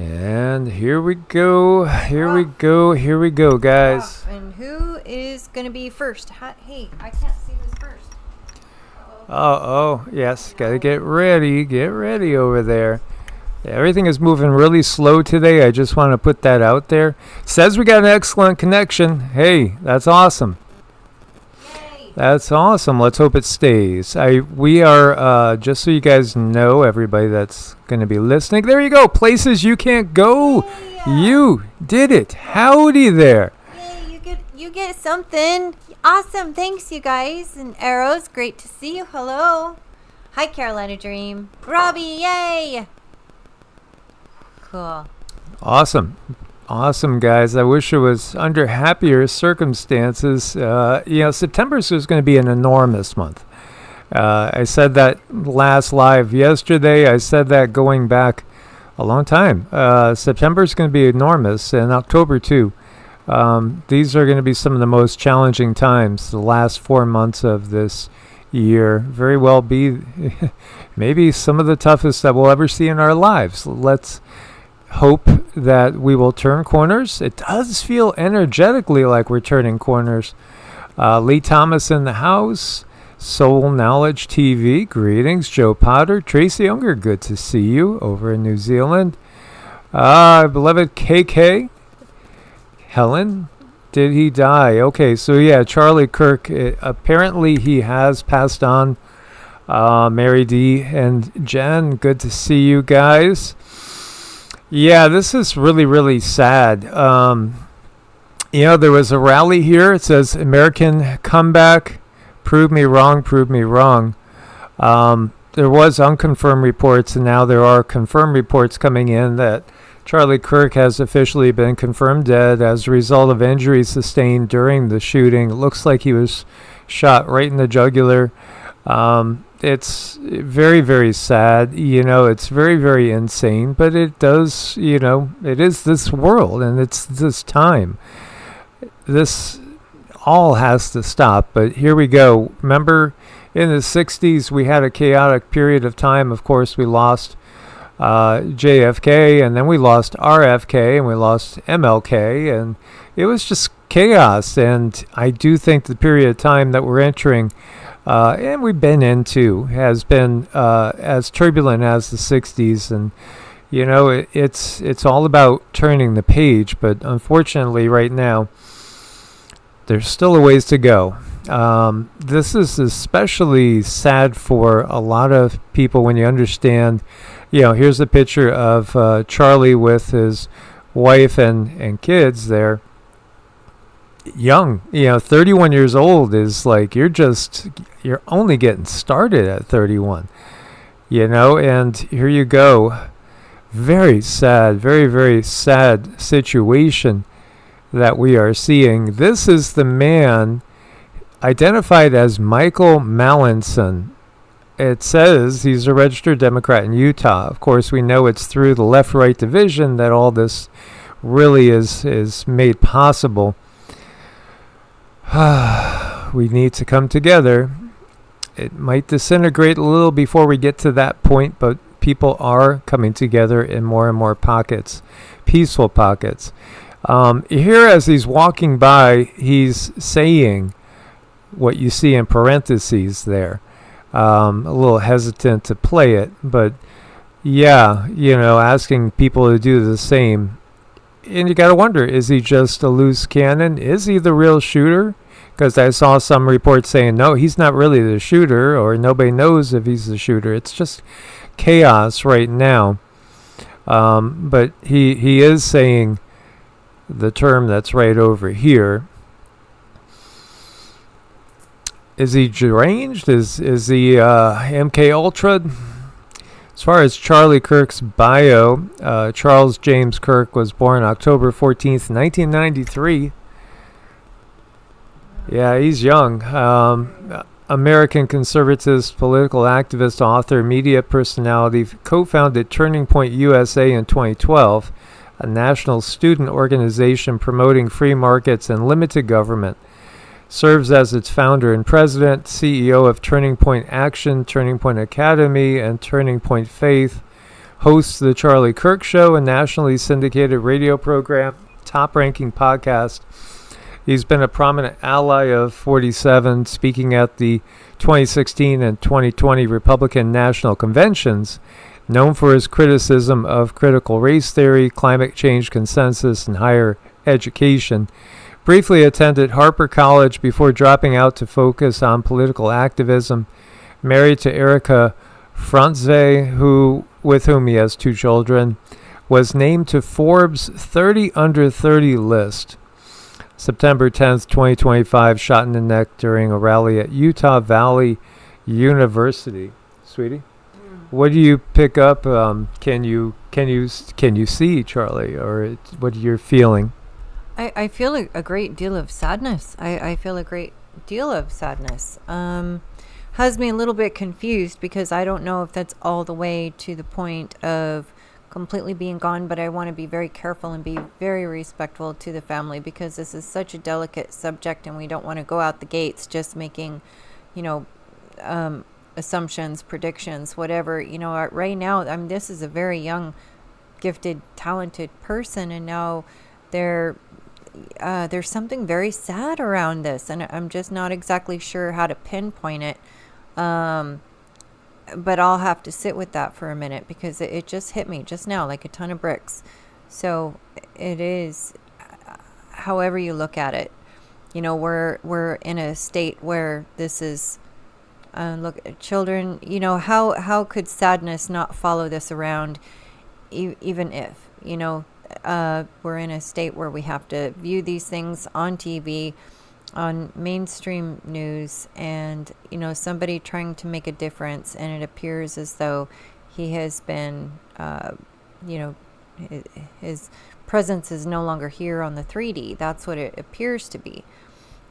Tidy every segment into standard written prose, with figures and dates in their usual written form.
And here we go, guys. And who is going to be first? Hey, I can't see who's first. Oh, yes, gotta get ready over there. Everything is moving really slow today. I just want to put that out there. Says we got an excellent connection. Hey, that's awesome. Yay. That's awesome. Let's hope it stays. We are, just so you guys know, everybody that's going to be listening, there you go. Places you can't go. Yay. You did it. Howdy there. Yay, you get something. Awesome. Thanks, you guys. And Arrows, great to see you. Hello. Hi, Carolina Dream. Robbie, yay. Cool. Awesome, guys. I wish it was under happier circumstances. September is going to be an enormous month. I said that last live yesterday. I said that going back a long time. September is going to be enormous, and October too. These are going to be some of the most challenging times, the last 4 months of this year. Very well be maybe some of the toughest that we'll ever see in our lives. Let's hope that we will turn corners. It does feel energetically like we're turning corners. Lee Thomas in the house. Soul Knowledge TV, greetings. Joe Potter, Tracy Unger, good to see you over in New Zealand. Beloved KK, Helen, did he die? Okay, so yeah, Charlie Kirk, apparently he has passed on. Mary D and Jen, good to see you guys. Yeah, this is really, really sad. There was a rally here. It says, American comeback, prove me wrong, prove me wrong. There was unconfirmed reports, and now there are confirmed reports coming in that Charlie Kirk has officially been confirmed dead as a result of injuries sustained during the shooting. It looks like he was shot right in the jugular. It's very, very sad. It's very, very insane, but it does, it is this world and it's this time. This all has to stop, but here we go. Remember, in the 60s, we had a chaotic period of time. Of course, we lost JFK, and then we lost RFK, and we lost MLK, and it was just chaos. And I do think the period of time that we're entering and we've been into has been as turbulent as the 60s, and it's all about turning the page, but unfortunately right now there's still a ways to go. This is especially sad for a lot of people when you understand, here's a picture of Charlie with his wife and kids there. Young, 31 years old is like, you're only getting started at 31, and here you go. Very sad, very, very sad situation that we are seeing. This is the man identified as Michael Mallinson. It says he's a registered Democrat in Utah. Of course, we know it's through the left-right division that all this really is made possible. We need to come together. It might disintegrate a little before we get to that point, but people are coming together in more and more pockets, peaceful pockets. Here, as he's walking by, he's saying what you see in parentheses there. A little hesitant to play it, but yeah, asking people to do the same. And you got to wonder, is he just a loose cannon? Is he the real shooter? Because I saw some reports saying, no, he's not really the shooter, or nobody knows if he's the shooter. It's just chaos right now. But he is saying the term that's right over here. Is he deranged? Is he MK Ultra? As far as Charlie Kirk's bio, Charles James Kirk was born October 14th, 1993. Yeah, he's young. American conservatist, political activist, author, media personality, co-founded Turning Point USA in 2012, a national student organization promoting free markets and limited government. Serves as its founder and president, CEO of Turning Point Action, Turning Point Academy, and Turning Point Faith. hosts the Charlie Kirk Show, a nationally syndicated radio program, top-ranking podcast. He's been a prominent ally of 47, speaking at the 2016 and 2020 Republican National Conventions, known for his criticism of critical race theory, climate change consensus, and higher education. Briefly attended Harper College before dropping out to focus on political activism. Married to Erica Franze, with whom he has 2 children, was named to Forbes 30 Under 30 list. September 10th, 2025, shot in the neck during a rally at Utah Valley University. Sweetie, what do you pick up? Can you see, Charlie, or what you're feeling? I feel a great deal of sadness. I feel a great deal of sadness. Has me a little bit confused because I don't know if that's all the way to the point of completely being gone, but I want to be very careful and be very respectful to the family because this is such a delicate subject and we don't want to go out the gates just making, assumptions, predictions, whatever. Right now, this is a very young, gifted, talented person, and now there's something very sad around this, and I'm just not exactly sure how to pinpoint it. But I'll have to sit with that for a minute because it just hit me just now like a ton of bricks. So it is, however you look at it, we're in a state where this is, look, children, how could sadness not follow this around, even if, we're in a state where we have to view these things on TV, on mainstream news, and somebody trying to make a difference, and it appears as though he has been his presence is no longer here on the 3D. That's what it appears to be,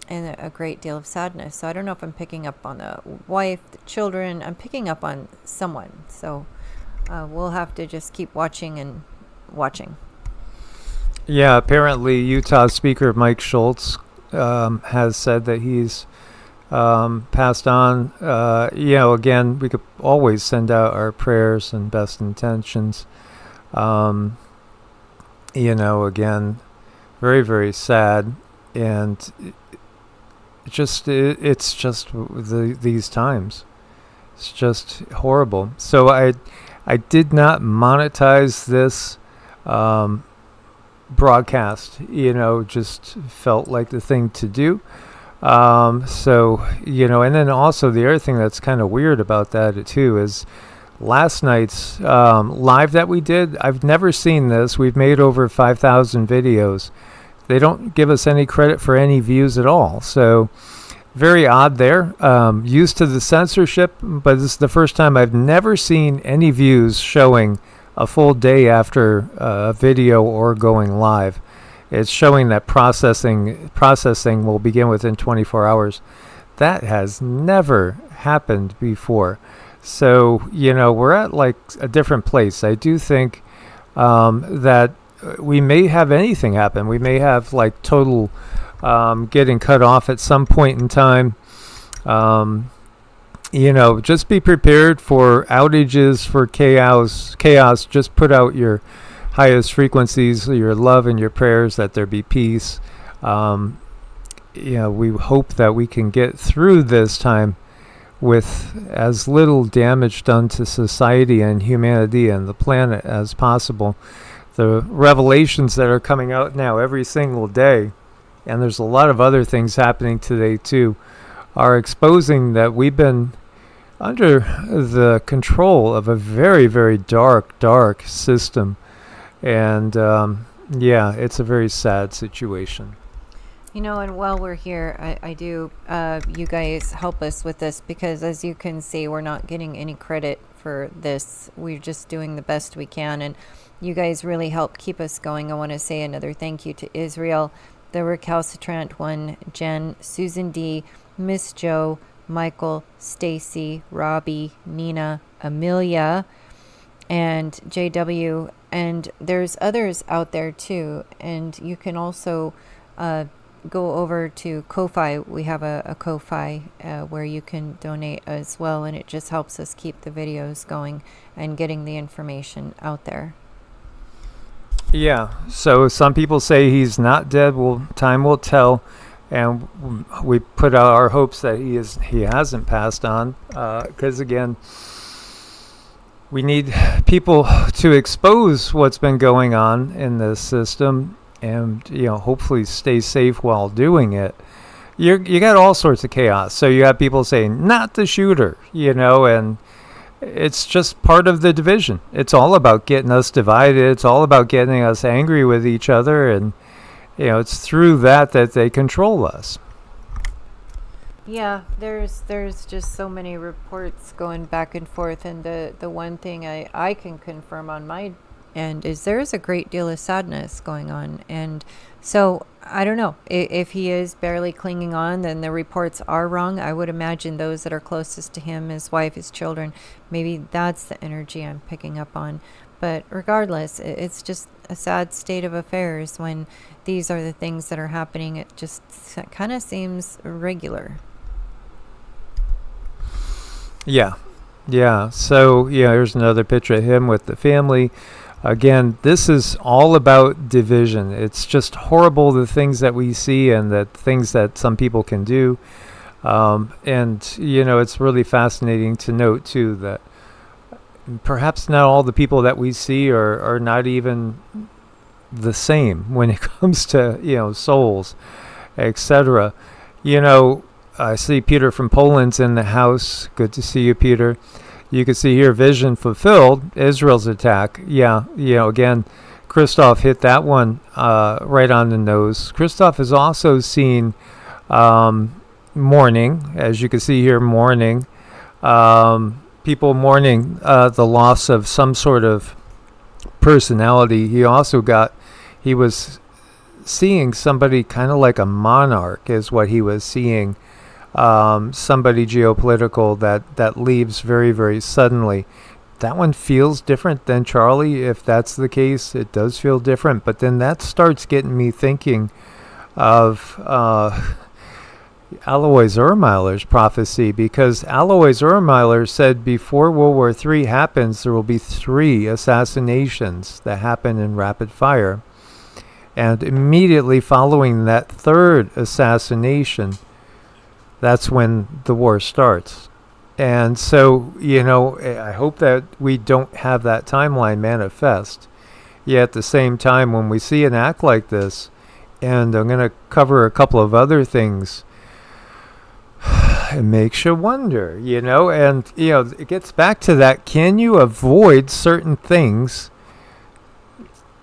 and a great deal of sadness. So I don't know if I'm picking up on the wife, the children. I'm picking up on someone, so we'll have to just keep watching and watching. Yeah, apparently Utah Speaker Mike Schultz has said that he's passed on. Again, we could always send out our prayers and best intentions. Again, very, very sad, and it's just these times. It's just horrible. So I did not monetize this broadcast, just felt like the thing to do. And then also the other thing that's kind of weird about that too is last night's live that we did. I've never seen this. We've made over 5,000 videos. They don't give us any credit for any views at all. So very odd there. Used to the censorship, but this is the first time I've never seen any views showing a full day after a video or going live. It's showing that processing will begin within 24 hours. That has never happened before. So, we're at like a different place. I do think that we may have anything happen. We may have like total getting cut off at some point in time. Just be prepared for outages, for chaos. Just put out your highest frequencies, your love and your prayers that there be peace. We hope that we can get through this time with as little damage done to society and humanity and the planet as possible. The revelations that are coming out now every single day, and there's a lot of other things happening today too, are exposing that we've been under the control of a very, very dark system. And it's a very sad situation. And while we're here, I do, you guys help us with this because as you can see, we're not getting any credit for this. We're just doing the best we can. And you guys really help keep us going. I want to say another thank you to Israel, the Recalcitrant One, Jen, Susan D, Miss Joe, Michael, Stacy, Robbie, Nina, Amelia, and JW. And there's others out there too. And you can also go over to Ko-Fi. We have a Ko-Fi where you can donate as well, and it just helps us keep the videos going and getting the information out there. Yeah. So some people say he's not dead. Well, time will tell, and we put out our hopes that he hasn't passed on, because again, we need people to expose what's been going on in this system, and hopefully stay safe while doing it. You got all sorts of chaos. So you have people saying not the shooter, and it's just part of the division. It's all about getting us divided. It's all about getting us angry with each other, and it's through that they control us. Yeah, there's just so many reports going back and forth, and the one thing I can confirm on my end is there's a great deal of sadness going on. And so I don't know if he is barely clinging on, then the reports are wrong. I would imagine those that are closest to him, his wife, his children, maybe that's the energy I'm picking up on. But regardless, it's just a sad state of affairs when these are the things that are happening. It just kind of seems regular. Yeah. So here's another picture of him with the family. Again, this is all about division. It's just horrible, the things that we see and the things that some people can do. And it's really fascinating to note too that perhaps not all the people that we see are not even the same when it comes to souls, etc. I see Peter from Poland's in the house. Good to see you, Peter. You can see here, vision fulfilled, Israel's attack. Yeah, again, Christoph hit that one right on the nose. Christoph has also seen mourning, as you can see here, mourning. People mourning the loss of some sort of personality. He was seeing somebody kind of like a monarch is what he was seeing. Somebody geopolitical that leaves very, very suddenly. That one feels different than Charlie. If that's the case, it does feel different. But then that starts getting me thinking of Alois Ermeiler's prophecy, because Alois Ermeiler said before World War III happens, there will be 3 assassinations that happen in rapid fire. And immediately following that 3rd assassination, that's when the war starts. And so, I hope that we don't have that timeline manifest. Yet at the same time, when we see an act like this, and I'm going to cover a couple of other things, it makes you wonder, and, it gets back to that. Can you avoid certain things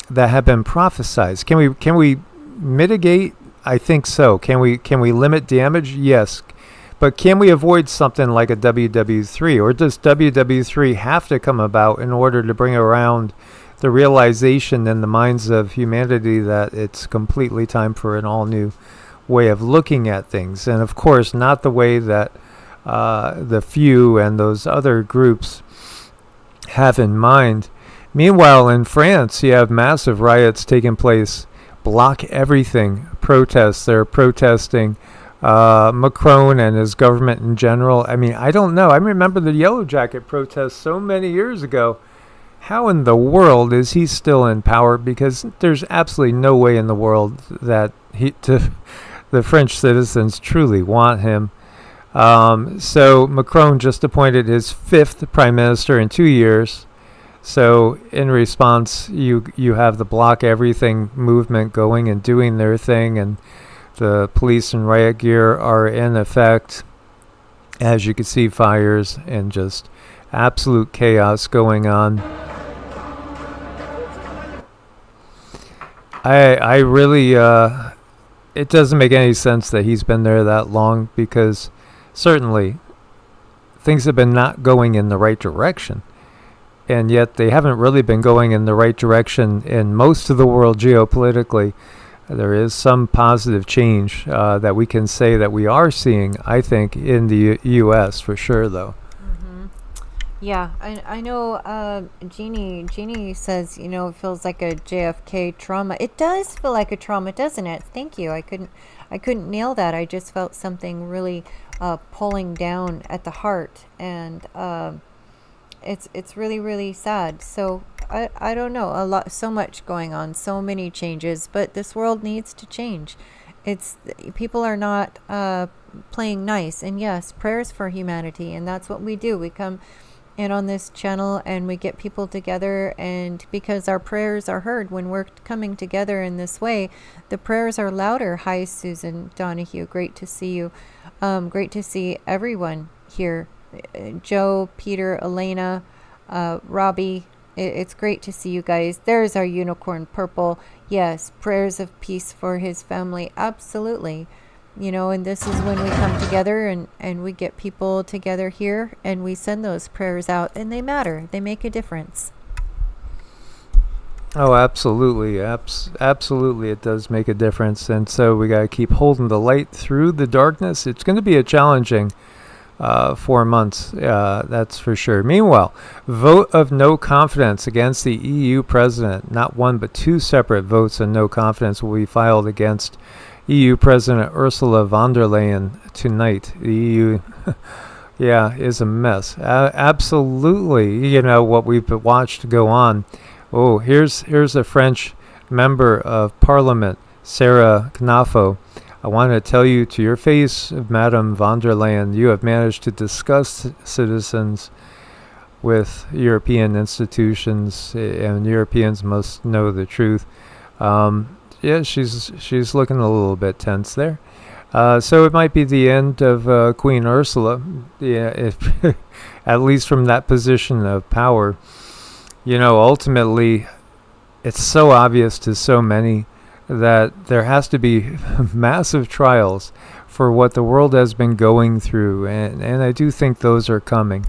that have been prophesized? Can we mitigate? I think so. Can we limit damage? Yes. But can we avoid something like a WW3? Or does WW3 have to come about in order to bring around the realization in the minds of humanity that it's completely time for an all-new way of looking at things? And of course, not the way that the few and those other groups have in mind. Meanwhile, in France, you have massive riots taking place. Block everything. Protests. They're protesting Macron and his government in general. I mean, I don't know. I remember the Yellow Jacket protests so many years ago. How in the world is he still in power? Because there's absolutely no way in the world that the French citizens truly want him. So Macron just appointed his 5th prime minister in 2 years. So in response, you have the Block Everything movement going and doing their thing, and the police and riot gear are in effect. As you can see, fires and just absolute chaos going on. I really, it doesn't make any sense that he's been there that long, because certainly things have been not going in the right direction. And yet they haven't really been going in the right direction in most of the world geopolitically. There is some positive change that we can say that we are seeing, I think, in the U.S. for sure, though. Mm-hmm. Yeah, I know. Jeannie says, it feels like a JFK trauma. It does feel like a trauma, doesn't it? Thank you. I couldn't nail that. I just felt something really pulling down at the heart, and it's really really sad. So I don't know, so much going on, so many changes, but this world needs to change. It's People are not playing nice, and yes, prayers for humanity, and that's what we do. We come in on this channel and we get people together, and because our prayers are heard when we're coming together in this way, the prayers are louder. Hi Susan Donahue, great to see you. Great to see everyone here. Joe, Peter, Elena, Robbie, it's great to see you guys. There's our unicorn purple. Yes, prayers of peace for his family, absolutely. And this is when we come together, and we get people together here, and we send those prayers out, and they matter. They make a difference. Oh, absolutely. Absolutely, it does make a difference. And so we got to keep holding the light through the darkness. It's going to be a challenging 4 months, that's for sure. Meanwhile, vote of no confidence against the EU president. Not one, but two separate votes of no confidence will be filed against EU President Ursula von der Leyen tonight. The EU, yeah, is a mess. Absolutely, what we've watched go on. Oh, here's a French member of Parliament, Sarah Knafo. I want to tell you to your face, Madame von der Leyen, you have managed to disgust citizens with European institutions, and Europeans must know the truth. Yeah, she's looking a little bit tense there. So it might be the end of Queen Ursula, yeah, if at least from that position of power. Ultimately, it's so obvious to so many that there has to be massive trials for what the world has been going through, and I do think those are coming.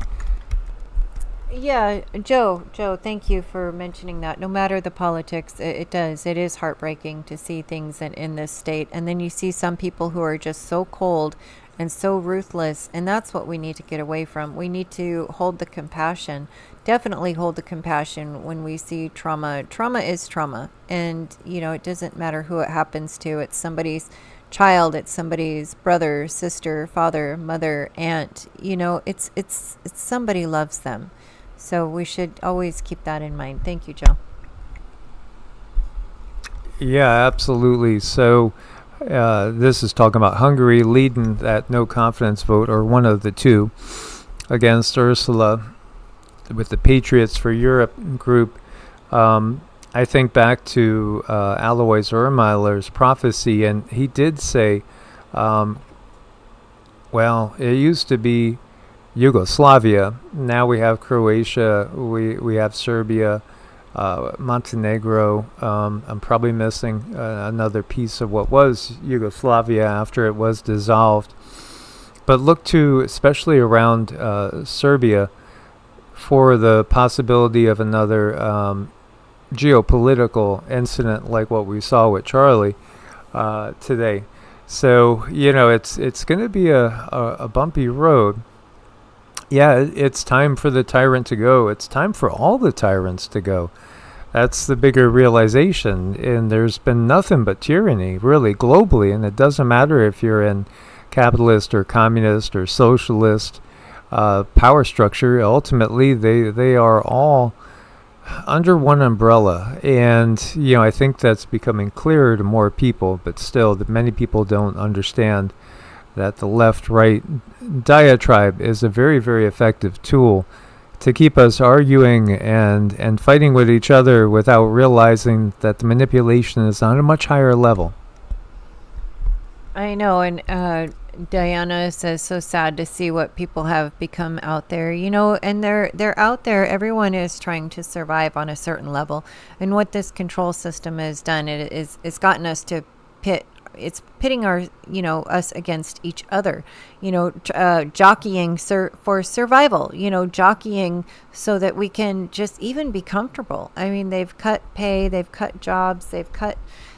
Yeah, Joe, thank you for mentioning that. No matter the politics, it is heartbreaking to see things in this state. And then you see some people who are just so cold and so ruthless. And that's what we need to get away from. We need to hold the compassion, definitely hold the compassion when we see trauma. Trauma is trauma. And, it doesn't matter who it happens to. It's somebody's child, it's somebody's brother, sister, father, mother, aunt. It's somebody loves them. So we should always keep that in mind. Thank you, Joe. Yeah, absolutely. So this is talking about Hungary leading that no confidence vote, or one of the two, against Ursula with the Patriots for Europe group. I think back to Alois Ermeiler's prophecy, and he did say, well, it used to be Yugoslavia. Now we have Croatia, we have Serbia, Montenegro. I'm probably missing another piece of what was Yugoslavia after it was dissolved. But look to, especially around Serbia, for the possibility of another geopolitical incident like what we saw with Charlie today. So, it's going to be a bumpy road. Yeah, it's time for the tyrant to go. It's time for all the tyrants to go. That's the bigger realization. And there's been nothing but tyranny, really, globally. And it doesn't matter if you're in capitalist or communist or socialist power structure. Ultimately, they are all under one umbrella. And, I think that's becoming clearer to more people. But still, that many people don't understand that the left-right diatribe is a very, very effective tool to keep us arguing and fighting with each other without realizing that the manipulation is on a much higher level. I know, and Diana says, so sad to see what people have become out there, and they're out there. Everyone is trying to survive on a certain level, and what this control system has done, it's gotten us to it's pitting us against each other, jockeying for survival, jockeying so that we can just even be comfortable. I mean, they've cut pay, they've cut jobs, they've cut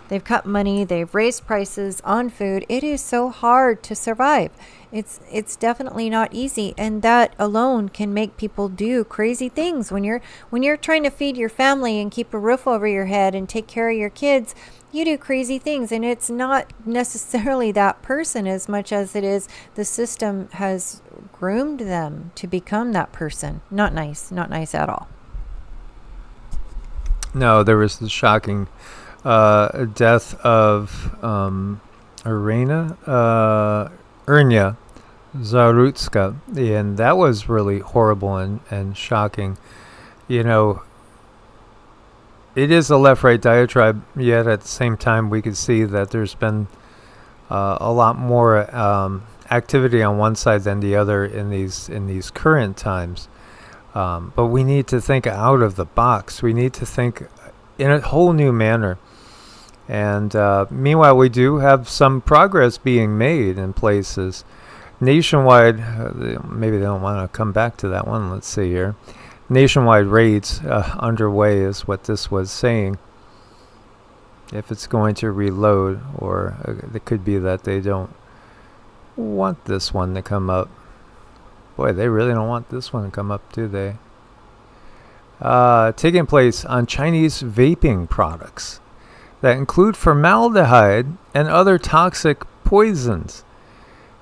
They've cut money. They've raised prices on food. It is so hard to survive. It's definitely not easy, and that alone can make people do crazy things. When you're trying to feed your family and keep a roof over your head and take care of your kids, you do crazy things, and it's not necessarily that person as much as it is the system has groomed them to become that person. Not nice at all. No, there was the shocking death of Urnia Zarutska, and that was really horrible and shocking. You know, it is a left-right diatribe, yet at the same time we could see that there's been a lot more activity on one side than the other in these current times. But we need to think out of the box. We need to think in a whole new manner. And meanwhile, we do have some progress being made in places. Nationwide, maybe they don't want to come back to that one. Let's see here. Nationwide raids underway is what this was saying. If it's going to reload, or it could be that they don't want this one to come up. Boy, they really don't want this one to come up, do they? Taking place on Chinese vaping products that include formaldehyde and other toxic poisons.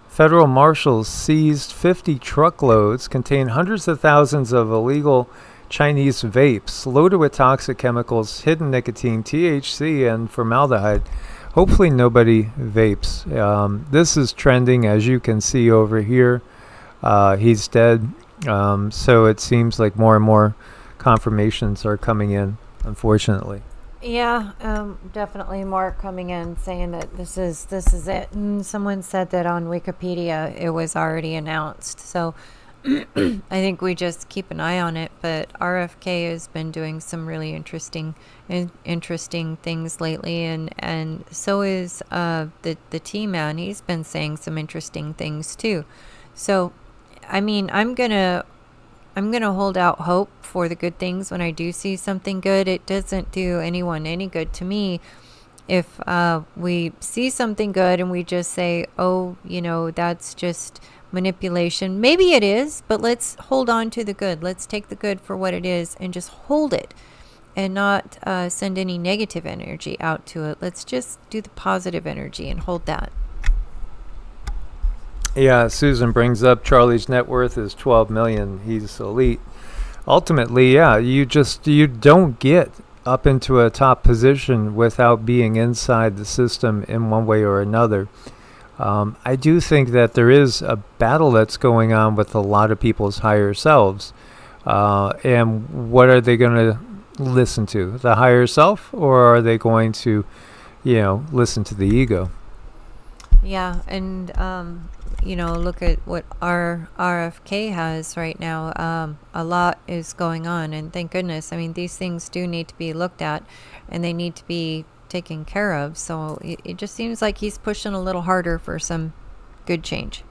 Federal marshals seized 50 truckloads containing hundreds of thousands of illegal Chinese vapes loaded with toxic chemicals, hidden nicotine, THC, and formaldehyde. Hopefully nobody vapes. This is trending, as you can see over here. He's dead. So it seems like more and more confirmations are coming in, unfortunately. Yeah, definitely more coming in saying that this is it. And someone said that on Wikipedia it was already announced. So I think we just keep an eye on it. But RFK has been doing some really interesting things lately, and so is the T-Man. He's been saying some interesting things too. So, I mean, I'm gonna hold out hope for the good things when I do see something good. It doesn't do anyone any good to me if we see something good and we just say, oh, that's just manipulation. Maybe it is, but let's hold on to the good. Let's take the good for what it is and just hold it and not send any negative energy out to it. Let's just do the positive energy and hold that. Yeah, Susan brings up Charlie's net worth is $12 million. He's elite. Ultimately, yeah, you don't get up into a top position without being inside the system in one way or another. I do think that there is a battle that's going on with a lot of people's higher selves. And what are they going to listen to? The higher self, or are they going to, listen to the ego? Yeah, and look at what our RFK has right now. A lot is going on, and thank goodness. I mean, these things do need to be looked at, and they need to be taken care of. So it just seems like he's pushing a little harder for some good change.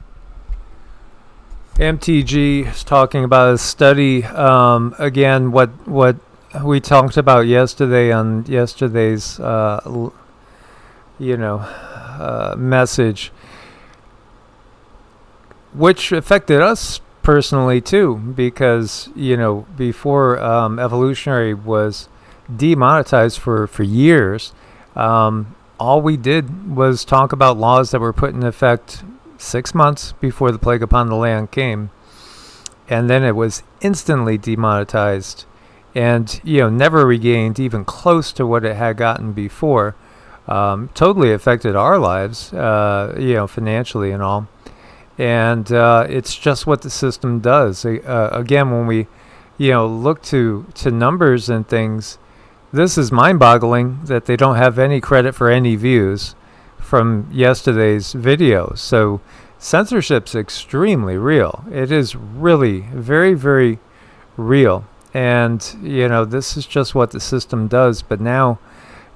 MTG is talking about a study. Again, what we talked about yesterday on yesterday's, message, which affected us personally too, because before evolutionary was demonetized for years, all we did was talk about laws that were put in effect 6 months before the plague upon the land came, and then it was instantly demonetized and never regained even close to what it had gotten before. Totally affected our lives, financially and all. And it's just what the system does. Again, when we, look to numbers and things, this is mind-boggling that they don't have any credit for any views from yesterday's video. So censorship's extremely real. It is really very, very real. And, this is just what the system does. But now,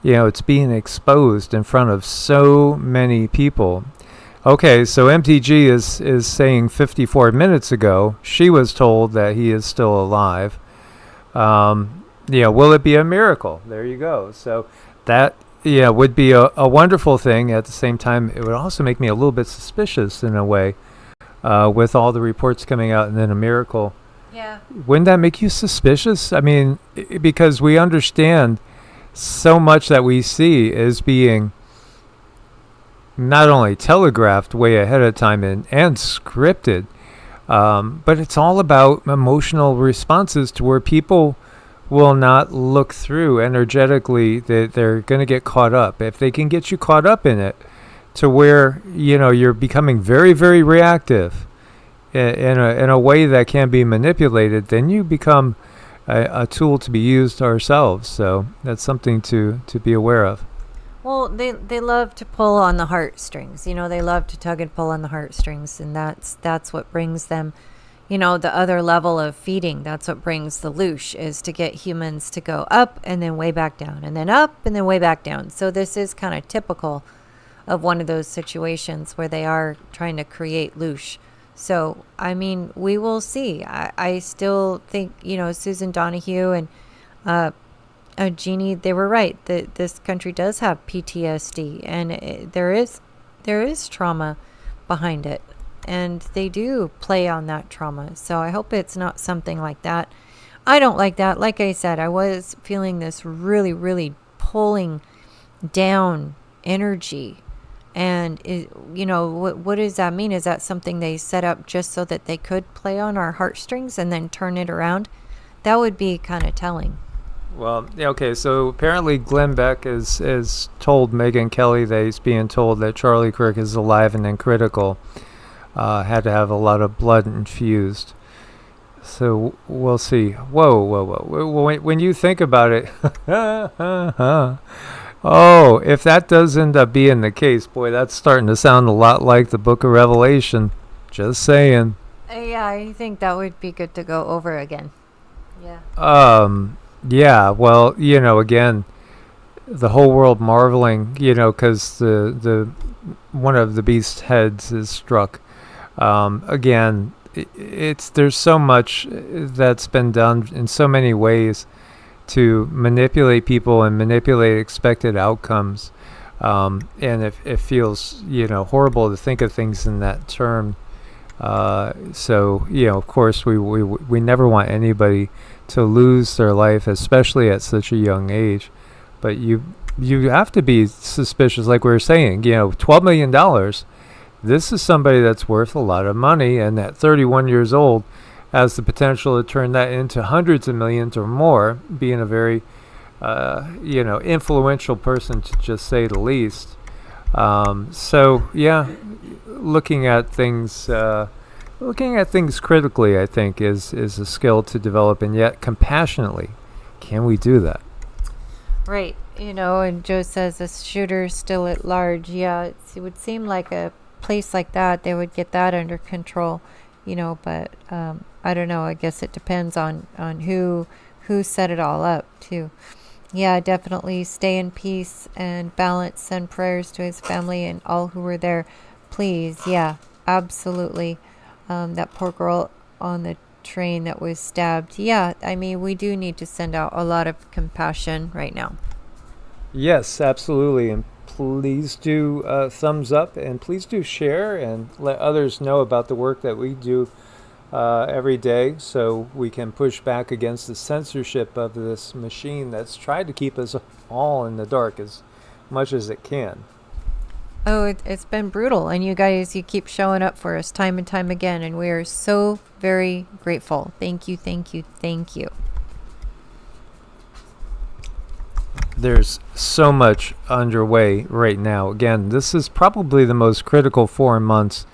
it's being exposed in front of so many people. Okay, so MTG is saying 54 minutes ago she was told that he is still alive. Will it be a miracle? There you go. So that yeah, would be a wonderful thing. At the same time, it would also make me a little bit suspicious in a way, with all the reports coming out and then a miracle. Yeah. Wouldn't that make you suspicious? I mean, because we understand so much that we see is being not only telegraphed way ahead of time and scripted, but it's all about emotional responses to where people will not look through energetically. They're going to get caught up. If they can get you caught up in it to where, you're becoming very, very reactive in a way that can be manipulated, then you become a tool to be used ourselves. So that's something to be aware of. Well, they love to pull on the heartstrings. They love to tug and pull on the heartstrings, and that's what brings them, the other level of feeding. That's what brings the loosh, is to get humans to go up and then way back down, and then up and then way back down. So this is kind of typical of one of those situations where they are trying to create loosh. So, I mean, we will see. I still think, Susan Donahue and Jeannie, they were right. That this country does have PTSD, and there is trauma behind it, and they do play on that trauma. So I hope it's not something like that. I don't like that. Like I said, I was feeling this really, really pulling down energy. And what does that mean? Is that something they set up just so that they could play on our heartstrings and then turn it around? That would be kind of telling. Well, okay, so apparently Glenn Beck is told Megyn Kelly that he's being told that Charlie Kirk is alive and then critical. Had to have a lot of blood infused. So we'll see. Whoa. When you think about it, oh, if that does end up being the case, boy, that's starting to sound a lot like the Book of Revelation. Just saying. Yeah, I think that would be good to go over again. Yeah. Yeah, well, again, the whole world marveling, because the one of the beast's heads is struck. Again, there's so much that's been done in so many ways to manipulate people and manipulate expected outcomes. And it feels, horrible to think of things in that term. So, of course, we never want anybody to lose their life, especially at such a young age. But you have to be suspicious, like we were saying, $12 million. This is somebody that's worth a lot of money, and at 31 years old has the potential to turn that into hundreds of millions or more, being a very, influential person, to just say the least. So, yeah, looking at things critically, I think, is a skill to develop, and yet compassionately. Can we do that? Right. And Joe says the shooter's still at large. Yeah, it would seem like a place like that, they would get that under control, but I don't know. I guess it depends on who set it all up, too. Yeah, definitely stay in peace and balance. Send prayers to his family and all who were there. Please. Yeah, absolutely. That poor girl on the train that was stabbed. Yeah, I mean, we do need to send out a lot of compassion right now. Yes, absolutely. And please do thumbs up, and please do share and let others know about the work that we do every day, so we can push back against the censorship of this machine that's tried to keep us all in the dark as much as it can. Oh, it's been brutal, and you guys, you keep showing up for us time and time again, and we are so very grateful. Thank you, thank you, thank you. There's so much underway right now. Again, this is probably the most critical 4 months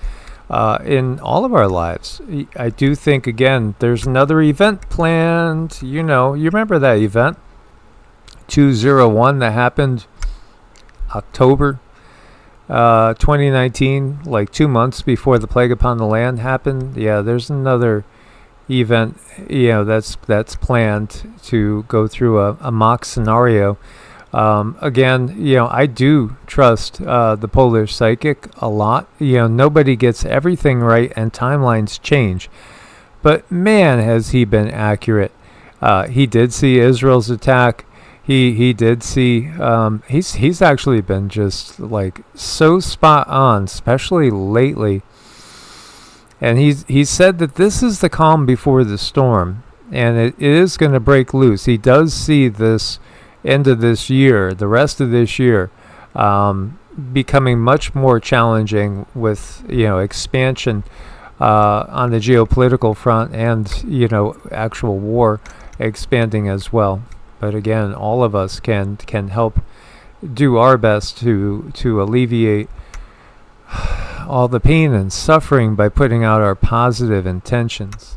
in all of our lives. I do think, again, there's another event planned. You remember that event, 201, that happened October 2019, like 2 months before the plague upon the land happened. Yeah, there's another event, that's planned to go through a mock scenario. Again, I do trust the Polish psychic a lot. Nobody gets everything right, and timelines change. But man, has he been accurate. He did see Israel's attack. he did see. He's actually been just like so spot on, especially lately. And he said that this is the calm before the storm, and it is going to break loose. He does see this end of this year, the rest of this year, becoming much more challenging with expansion on the geopolitical front, and actual war expanding as well. But again, all of us can help do our best to alleviate all the pain and suffering by putting out our positive intentions.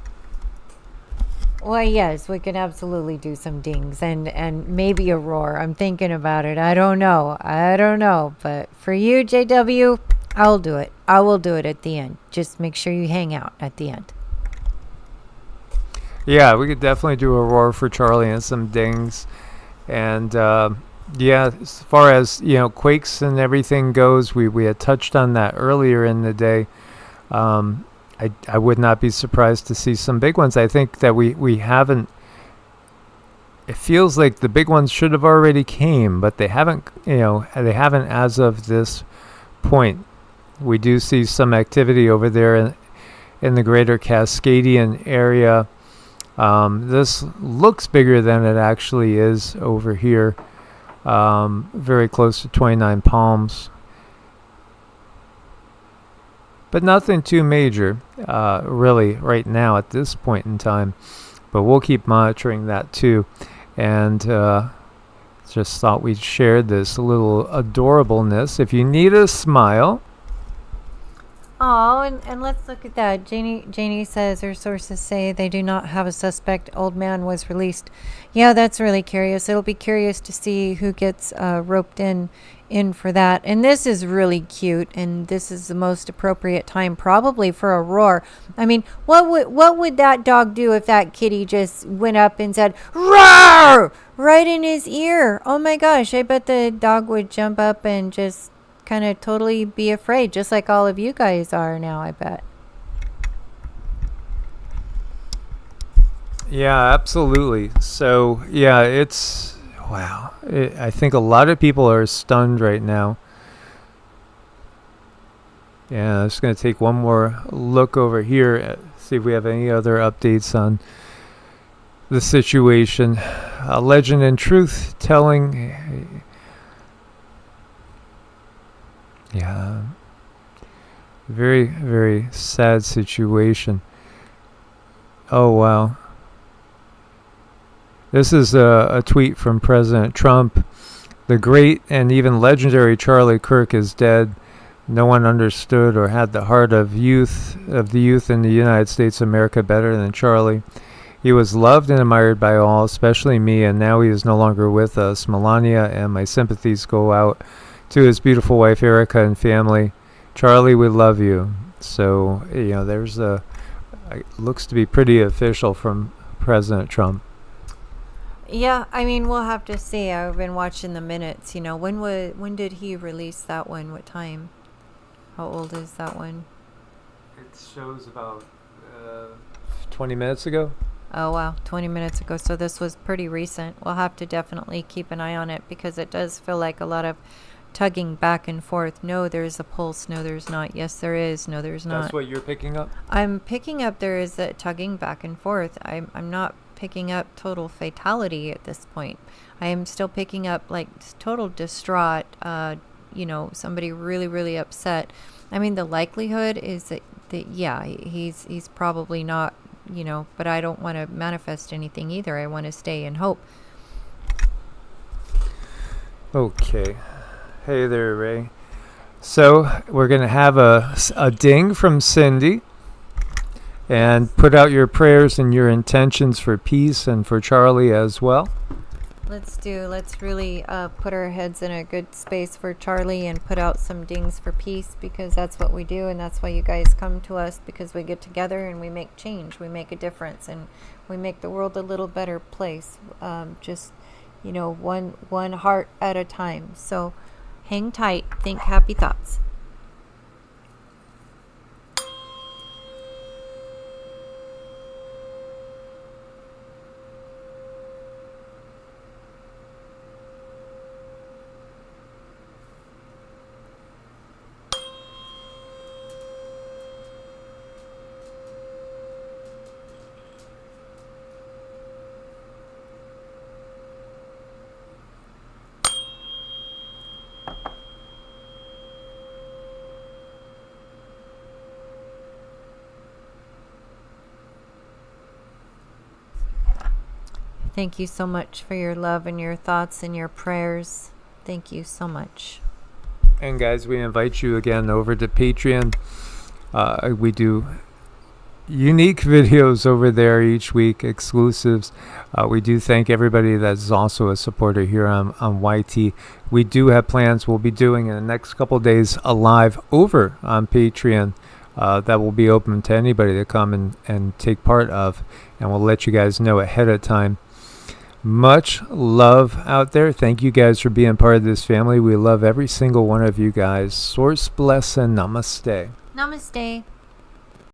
Well, yes, we can absolutely do some dings and maybe a roar. I'm thinking about it. I don't know. But for you, JW, I'll do it. I will do it at the end. Just make sure you hang out at the end. Yeah, we could definitely do a roar for Charlie and some dings. And yeah, as far as quakes and everything goes, we had touched on that earlier in the day. I would not be surprised to see some big ones. I think that we haven't. It feels like the big ones should have already came, but they haven't. They haven't as of this point. We do see some activity over there in the greater Cascadian area. This looks bigger than it actually is over here. Very close to 29 Palms. But nothing too major, really, right now at this point in time. But we'll keep monitoring that too. And just thought we'd share this little adorableness. If you need a smile. Oh, and let's look at that. Janie says her sources say they do not have a suspect. Old man was released. Yeah, that's really curious. It'll be curious to see who gets roped in for that. And this is really cute, and this is the most appropriate time probably for a roar. I mean, what would that dog do if that kitty just went up and said roar right in his ear? Oh my gosh, I bet the dog would jump up and just kind of totally be afraid, just like all of you guys are now, I bet. Yeah, absolutely. So, yeah, it's wow. I think a lot of people are stunned right now. Yeah, I'm just going to take one more look over here, see if we have any other updates on the situation. Legend and truth telling. Yeah, very, very sad situation. Oh, wow. This is a tweet from President Trump. The great and even legendary Charlie Kirk is dead. No one understood or had the heart of the youth in the United States of America better than Charlie. He was loved and admired by all, especially me, and now he is no longer with us. Melania and my sympathies go out to his beautiful wife Erica and family. Charlie, we love you. So, there's it looks to be pretty official from President Trump. Yeah, I mean, we'll have to see. I've been watching the minutes. When did he release that one? What time? How old is that one? It shows about 20 minutes ago. Oh, wow. 20 minutes ago. So this was pretty recent. We'll have to definitely keep an eye on it because it does feel like a lot of tugging back and forth. No, there's a pulse. No, there's not. Yes, there is. No, there's not. That's what you're picking up? I'm picking up there is a tugging back and forth. I'm not picking up total fatality at this point. I am still picking up like total distraught, somebody really, really upset. I mean, the likelihood is that yeah, he's probably not, but I don't want to manifest anything either. I want to stay in hope. Okay. Hey there, Ray. So we're going to have a ding from Cindy. And put out your prayers and your intentions for peace and for Charlie as well. Let's really put our heads in a good space for Charlie and put out some dings for peace, because that's what we do, and that's why you guys come to us, because we get together and we make change, we make a difference, and we make the world a little better place. Just one heart at a time. So hang tight, think happy thoughts. Thank you so much for your love and your thoughts and your prayers. Thank you so much. And guys, we invite you again over to Patreon. We do unique videos over there each week, exclusives. We do thank everybody that's also a supporter here on YT. We do have plans. We'll be doing in the next couple of days a live over on Patreon that will be open to anybody to come and take part of, and we'll let you guys know ahead of time. Much love out there. Thank you guys for being part of this family. We love every single one of you guys. Source bless and namaste. Namaste.